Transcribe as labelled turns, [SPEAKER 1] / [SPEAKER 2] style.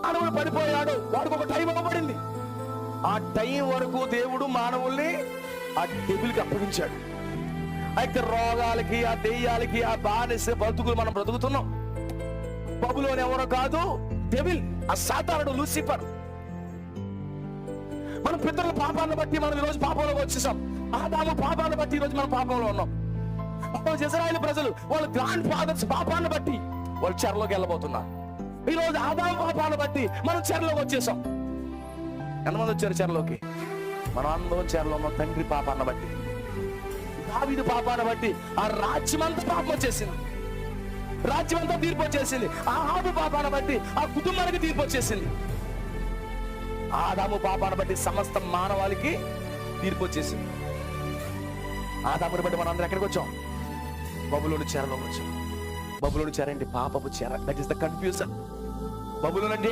[SPEAKER 1] మానవుడు పడిపోయాడు, వాడికి ఒక టైం ఇవ్వబడింది. ఆ టైం వరకు దేవుడు మానవుల్ని ఆ డెవిల్కి అప్పగించాడు. అయితే రోగాలకి, ఆ దెయ్యాలకి, ఆ బానిస బతుకులు మనం బ్రతుకుతున్నాం. బబులోని ఎవరో కాదు, డెవిల్, ఆ సాతానుడు, లూసిఫర్. మన పితరుల పాపాలను బట్టి మనం ఈరోజు పాపంలోకి వచ్చేసాం. ఆదాము పాపాలను బట్టి ఈరోజు మనం పాపంలో ఉన్నాం. ఇశ్రాయేలు ప్రజలు వాళ్ళ గ్రాండ్ ఫాదర్స్ పాపాలను బట్టి వాళ్ళు చెరలోకి వెళ్ళబోతున్నారు. ఈరోజు ఆదాము పాపాలను బట్టి మనం చెరలోకి వచ్చేసాం. ఎంతమంది వచ్చారు చెరలోకి? మనం అందరం చెరలో ఉన్నాం. తండ్రి పాపాన్ని బట్టి, దావీదు పాపాన్ని బట్టి ఆ రాజ్యమంతా పాపం వచ్చేసింది, రాజ్యమంతా తీర్పు వచ్చేసింది. ఆహాబు పాపాన్ని బట్టి ఆ కుటుంబానికి తీర్పు వచ్చేసింది. ఆదాము పాపాన్ని బట్టి సమస్త మానవాళికి తీర్పు వచ్చేసింది. ఆదాముని బట్టి మనం అందరం ఎక్కడికి వచ్చాం? బబులోని చెరలోకి వచ్చాం. బబులోని చెర ఏంటి? పాపపు చెర. That is the confusion. బబులోని అంటే